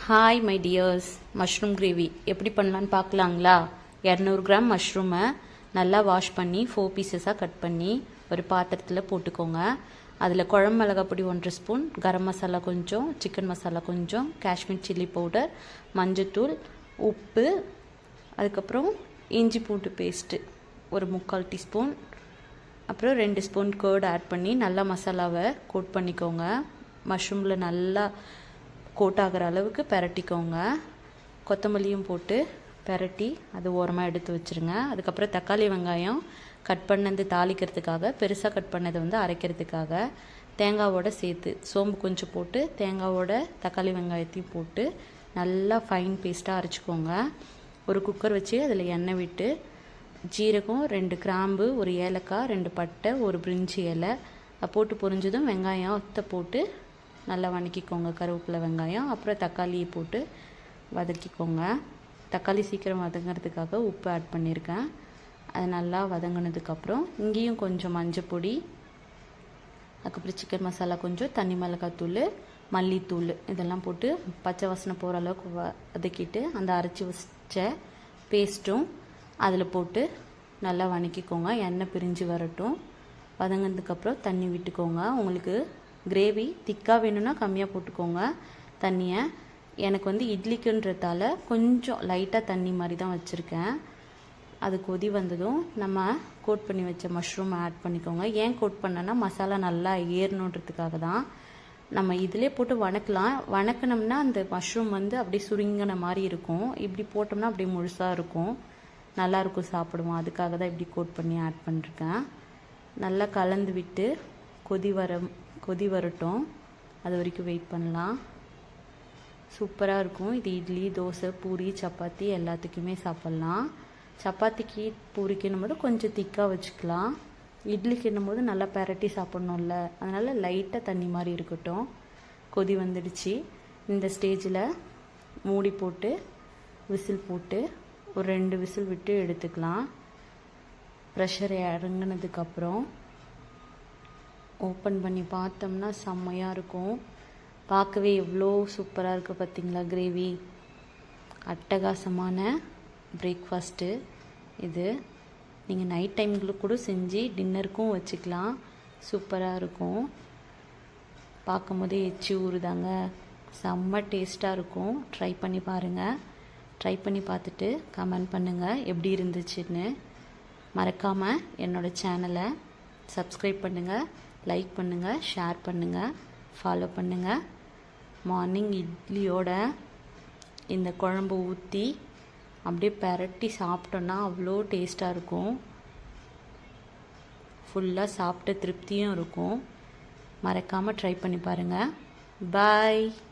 Hi my tears, mushroom gravy எப்படி பண்ணலான்னு பார்க்கலாங்களா? 200 gram மஷ்ரூமை நல்லா வாஷ் பண்ணி 4 பீசஸாக கட் பண்ணி ஒரு பாத்திரத்தில் போட்டுக்கோங்க. அதில் குழம்பு மிளகாய் பொடி 1 ஸ்பூன், கரம் மசாலா கொஞ்சம், சிக்கன் மசாலா கொஞ்சம், காஷ்மீர் சில்லி பவுடர், மஞ்சத்தூள், உப்பு, அதுக்கப்புறம் இஞ்சி பூண்டு பேஸ்ட்டு ஒரு 3/4 டீஸ்பூன், அப்புறம் 2 ஸ்பூன் கர்ட் ஆட் பண்ணி நல்லா மசாலாவை கோட் பண்ணிக்கோங்க. மஷ்ரூமில் நல்லா கோட் ஆகிற அளவுக்கு பெரட்டிக்கோங்க. கொத்தமல்லியும் போட்டு பெரட்டி அது ஓரமாக எடுத்து வச்சுருங்க. அதுக்கப்புறம் தக்காளி வெங்காயம் கட் பண்ணது தாளிக்கிறதுக்காக, பெருசாக கட் பண்ணதை அரைக்கிறதுக்காக, தேங்காவோட சேர்த்து சோம்பு கொஞ்சம் போட்டு தேங்காவோட தக்காளி வெங்காயத்தையும் போட்டு நல்லா ஃபைன் பேஸ்ட்டாக அரைச்சிக்கோங்க. ஒரு குக்கர் வச்சு அதில் எண்ணெய் விட்டு ஜீரகம், 2 கிராம்பு, ஒரு ஏலக்காய், 2 பட்டை, ஒரு பிரிஞ்சி இலை போட்டு பொரிஞ்சதும் வெங்காயத்தை போட்டு நல்லா வதக்கிக்கோங்க. கருவேப்பிலை, வெங்காயம், அப்புறம் தக்காளியை போட்டு வதக்கிக்கோங்க. தக்காளி சீக்கிரம் வதங்கிறதுக்காக உப்பு ஆட் பண்ணியிருக்கேன். அது நல்லா வதங்கினதுக்கப்புறம் இங்கேயும் கொஞ்சம் மஞ்சள் பொடி, அதுக்கப்புறம் சிக்கன் மசாலா கொஞ்சம், தனி மிளகாத்தூள், மல்லித்தூள் இதெல்லாம் போட்டு பச்சை வாசனை போகிற அளவுக்கு வதக்கிட்டு அந்த அரைச்சி வச்ச பேஸ்ட்டும் அதில் போட்டு நல்லா வதக்கிக்கோங்க. எண்ணெய் பிரிஞ்சு வரட்டும். வதங்கினதுக்கப்புறம் தண்ணி விட்டுக்கோங்க. உங்களுக்கு கிரேவி திக்காக வேணும்னா கம்மியாக போட்டுக்கோங்க தண்ணியை. எனக்கு இட்லிக்குன்றதால கொஞ்சம் லைட்டாக தண்ணி மாதிரி தான் வச்சுருக்கேன். அது கொதி வந்ததும் நம்ம கோட் பண்ணி வச்ச மஷ்ரூம் ஆட் பண்ணிக்கோங்க. ஏன் கோட் பண்ணேன்னா மசாலா நல்லா ஏறணுன்றதுக்காக தான். நம்ம இதிலே போட்டு வணக்கலாம். வணக்கினோம்னா அந்த மஷ்ரூம் அப்படியே சுருங்கின மாதிரி இருக்கும். இப்படி போட்டோம்னா அப்படியே முழுசாக இருக்கும், நல்லாயிருக்கும் சாப்பிடுவோம். அதுக்காக தான் இப்படி கோட் பண்ணி ஆட் பண்ணிருக்கேன். நல்லா கலந்து விட்டு கொதி வரட்டும். அது வரைக்கும் வெயிட் பண்ணலாம். சூப்பராக இருக்கும். இது இட்லி, தோசை, பூரி, சப்பாத்தி எல்லாத்துக்குமே சாப்பிட்லாம். சப்பாத்திக்கு பூரிக்குன்னும் போது கொஞ்சம் திக்காக வச்சுக்கலாம். இட்லிக்குன்னும் போது நல்லா பெரட்டி சாப்பிட்ணும்ல, அதனால் லைட்டாக தண்ணி மாதிரி இருக்கட்டும். கொதி வந்துடுச்சு. இந்த ஸ்டேஜில் மூடி போட்டு விசில் போட்டு ஒரு 2 விசில் விட்டு எடுத்துக்கலாம். ப்ரெஷர் இறங்கினதுக்கப்புறம் ஓப்பன் பண்ணி பார்த்தோம்னா செம்மையாக இருக்கும். பார்க்கவே எவ்வளோ சூப்பராக இருக்குது பார்த்தீங்களா கிரேவி. அட்டகாசமான பிரேக்ஃபாஸ்ட்டு இது. நீங்கள் நைட் டைம்களுக்கு கூட செஞ்சு டின்னருக்கும் வச்சுக்கலாம். சூப்பராக இருக்கும். பார்க்கும் போதே எச்சி ஊறுதாங்க. செம்ம டேஸ்ட்டாக இருக்கும். ட்ரை பண்ணி பாருங்கள். ட்ரை பண்ணி பார்த்துட்டு கமெண்ட் பண்ணுங்கள் எப்படி இருந்துச்சுன்னு. மறக்காமல் என்னோடய சேனலை சப்ஸ்கிரைப் பண்ணுங்கள், லைக் பண்ணுங்கள், ஷேர் பண்ணுங்கள், ஃபாலோ பண்ணுங்கள். மார்னிங் இட்லியோட இந்த குழம்பு ஊற்றி அப்படியே பெரட்டி சாப்பிட்டோன்னா அவ்வளோ டேஸ்ட்டாக இருக்கும். ஃபுல்லாக சாப்பிட்ட திருப்தியும் இருக்கும். மறக்காமல் ட்ரை பண்ணி பாருங்கள். பாய்.